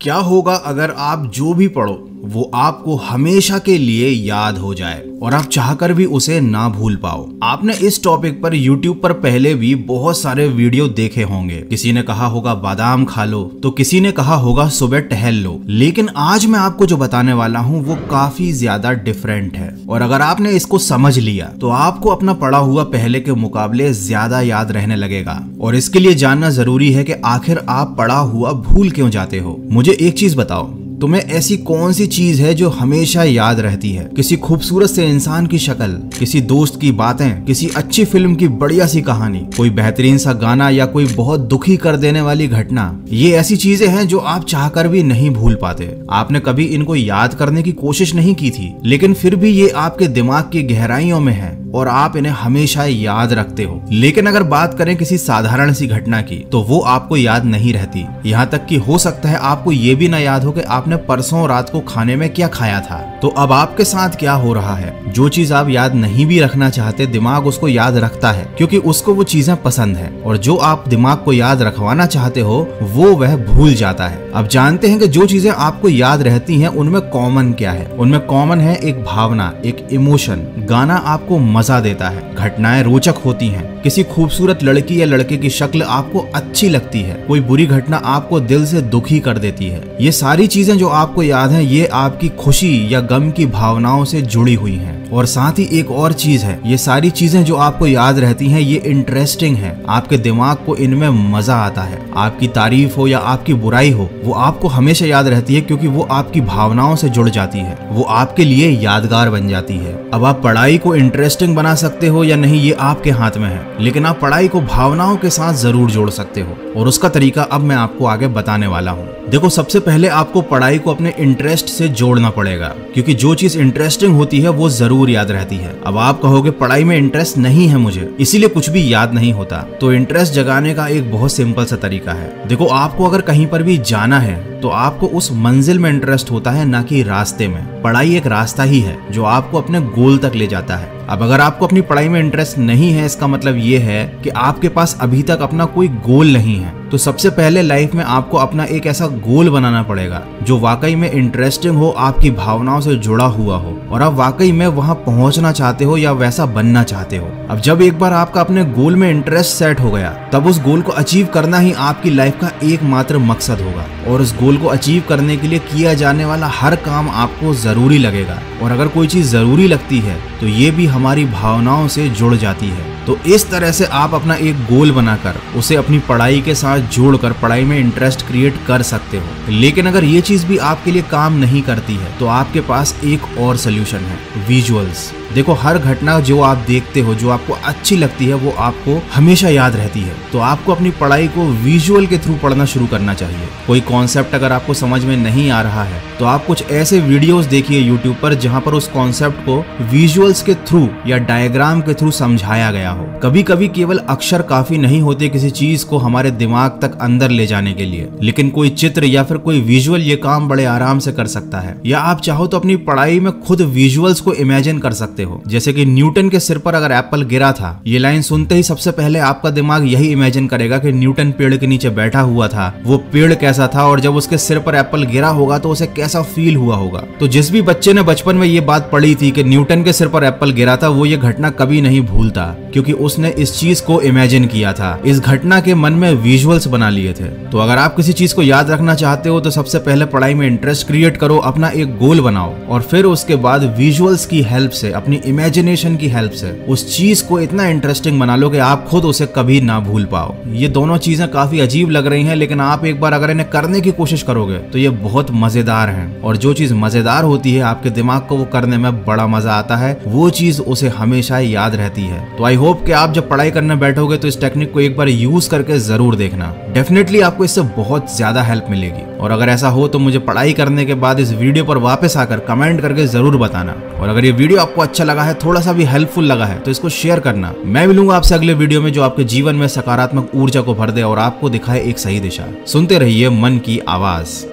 क्या होगा अगर आप जो भी पढ़ो वो आपको हमेशा के लिए याद हो जाए और आप चाहकर भी उसे ना भूल पाओ। आपने इस टॉपिक पर YouTube पर पहले भी बहुत सारे वीडियो देखे होंगे। किसी ने कहा होगा बादाम खा लो, तो किसी ने कहा होगा सुबह टहल लो। लेकिन आज मैं आपको जो बताने वाला हूँ वो काफी ज्यादा डिफरेंट है, और अगर आपने इसको समझ लिया तो आपको अपना पढ़ा हुआ पहले के मुकाबले ज्यादा याद रहने लगेगा। और इसके लिए जानना जरूरी है कि आखिर आप पढ़ा हुआ भूल क्यों जाते हो। मुझे एक चीज बताओ, तुम्हें ऐसी कौन सी चीज है जो हमेशा याद रहती है? किसी खूबसूरत से इंसान की शक्ल, किसी दोस्त की बातें, किसी अच्छी फिल्म की बढ़िया सी कहानी, कोई बेहतरीन सा गाना या कोई बहुत दुखी कर देने वाली घटना। ये ऐसी चीजें हैं जो आप चाहकर भी नहीं भूल पाते। आपने कभी इनको याद करने की कोशिश नहीं की थी, लेकिन फिर भी ये आपके दिमाग की गहराइयों में है और आप इन्हें हमेशा याद रखते हो। लेकिन अगर बात करें किसी साधारण सी घटना की, तो वो आपको याद नहीं रहती। यहाँ तक कि हो सकता है आपको ये भी ना याद हो कि आपने परसों रात को खाने में क्या खाया था। तो अब आपके साथ क्या हो रहा है? जो चीज आप याद नहीं भी रखना चाहते, दिमाग उसको याद रखता है क्योंकि उसको वो चीजें पसंद है, और जो आप दिमाग को याद रखवाना चाहते हो वो वह भूल जाता है। अब जानते हैं कि जो चीजें आपको याद रहती हैं उनमें कॉमन क्या है? उनमें कॉमन है एक भावना, एक इमोशन। गाना आपको मजा देता है, घटनाएं रोचक होती हैं, किसी खूबसूरत लड़की या लड़के की शक्ल आपको अच्छी लगती है, कोई बुरी घटना आपको दिल से दुखी कर देती है। ये सारी चीजें जो आपको याद हैं, ये आपकी खुशी या गम की भावनाओं से जुड़ी हुई हैं। और साथ ही एक और चीज है, ये सारी चीजें जो आपको याद रहती हैं ये इंटरेस्टिंग है। आपके दिमाग को इनमें मजा आता है। आपकी तारीफ हो या आपकी बुराई हो, वो आपको हमेशा याद रहती है क्योंकि वो आपकी भावनाओं से जुड़ जाती है, वो आपके लिए यादगार बन जाती है। अब आप पढ़ाई को इंटरेस्टिंग बना सकते हो या नहीं, ये आपके हाथ में है, लेकिन आप पढ़ाई को भावनाओं के साथ जरूर जोड़ सकते हो, और उसका तरीका अब मैं आपको आगे बताने वाला हूँ। देखो, सबसे पहले आपको पढ़ाई को अपने इंटरेस्ट से जोड़ना पड़ेगा, क्योंकि जो चीज इंटरेस्टिंग होती है वो जरूर याद रहती है। अब आप कहोगे पढ़ाई में इंटरेस्ट नहीं है मुझे, इसीलिए कुछ भी याद नहीं होता। तो इंटरेस्ट जगाने का एक बहुत सिंपल सा तरीका है। देखो, आपको अगर कहीं पर भी जाना है तो आपको उस मंजिल में इंटरेस्ट होता है, ना कि रास्ते में। पढ़ाई एक रास्ता ही है जो आपको अपने गोल तक ले जाता है। अब अगर आपको अपनी पढ़ाई में इंटरेस्ट नहीं है, इसका मतलब ये है कि आपके पास अभी तक अपना कोई गोल नहीं है। तो सबसे पहले लाइफ में आपको अपना एक ऐसा गोल बनाना पड़ेगा जो वाकई में इंटरेस्टिंग हो, आपकी भावनाओं से जुड़ा हुआ हो, और आप वाकई में वहां पहुंचना चाहते हो या वैसा बनना चाहते हो। अब जब एक बार आपका अपने गोल में इंटरेस्ट सेट हो गया, तब उस गोल को अचीव करना ही आपकी लाइफ का एकमात्र मकसद होगा, और उस गोल को अचीव करने के लिए किया जाने वाला हर काम आपको जरूरी लगेगा। और अगर कोई चीज जरूरी लगती है तो ये भी हमारी भावनाओं से जुड़ जाती है। तो इस तरह से आप अपना एक गोल बनाकर उसे अपनी पढ़ाई के साथ जोड़कर पढ़ाई में इंटरेस्ट क्रिएट कर सकते हो। लेकिन अगर ये चीज भी आपके लिए काम नहीं करती है तो आपके पास एक और सोल्यूशन है, विजुअल्स। देखो, हर घटना जो आप देखते हो, जो आपको अच्छी लगती है, वो आपको हमेशा याद रहती है। तो आपको अपनी पढ़ाई को विजुअल के थ्रू पढ़ना शुरू करना चाहिए। कोई कॉन्सेप्ट अगर आपको समझ में नहीं आ रहा है तो आप कुछ ऐसे वीडियोस देखिए यूट्यूब पर जहां पर उस कॉन्सेप्ट को विजुअल्स के थ्रू या डायग्राम के थ्रू समझाया गया हो। कभी कभी केवल अक्षर काफी नहीं होते किसी चीज को हमारे दिमाग तक अंदर ले जाने के लिए, लेकिन कोई चित्र या फिर कोई विजुअल ये काम बड़े आराम से कर सकता है। या आप चाहो तो अपनी पढ़ाई में खुद विजुअल्स को इमेजिन कर सकते हो। जैसे कि न्यूटन के सिर पर अगर एप्पल गिरा था, ये लाइन सुनते ही सबसे पहले आपका दिमाग यही इमेजिन करेगा कि न्यूटन पेड़ के नीचे बैठा हुआ था, वो पेड़ कैसा था, और जब उसके सिर पर एप्पल गिरा होगा तो उसे कैसा फील हुआ होगा। तो जिस भी बच्चे ने बचपन में ये बात पढ़ी थी कि न्यूटन के सिर पर एप्पल गिरा था, वो ये घटना कभी नहीं भूलता, क्योंकि उसने इस चीज को इमेजिन किया था, इस घटना के मन में विजुअल्स बना लिए थे। तो अगर आप किसी चीज को याद रखना चाहते हो तो सबसे पहले पढ़ाई में इंटरेस्ट क्रिएट करो, अपना एक गोल बनाओ, और फिर उसके बाद विजुअल्स की हेल्प से, अपनी इमेजिनेशन की हेल्प से उस चीज को इतना इंटरेस्टिंग बना लो कि आप खुद उसे कभी ना भूल पाओ। ये दोनों चीजें काफी अजीब लग रही हैं, लेकिन आप एक बार अगर इन्हें करने की कोशिश करोगे तो ये बहुत मजेदार हैं। और जो चीज मजेदार होती है, आपके दिमाग को वो करने में बड़ा मजा आता है, वो चीज उसे हमेशा याद रहती है। तो आई होप कि आप जब पढ़ाई करने बैठोगे तो इस टेक्निक को एक बार यूज करके जरूर देखना। डेफिनेटली आपको इससे बहुत ज्यादा हेल्प मिलेगी। और अगर ऐसा हो तो मुझे पढ़ाई करने के बाद इस वीडियो पर वापस आकर कमेंट करके जरूर बताना। और अगर ये वीडियो आपको अच्छा लगा है, थोड़ा सा भी हेल्पफुल लगा है, तो इसको शेयर करना। मैं मिलूंगा आपसे अगले वीडियो में जो आपके जीवन में सकारात्मक ऊर्जा को भर दे और आपको दिखाए एक सही दिशा। सुनते रहिए मन की आवाज।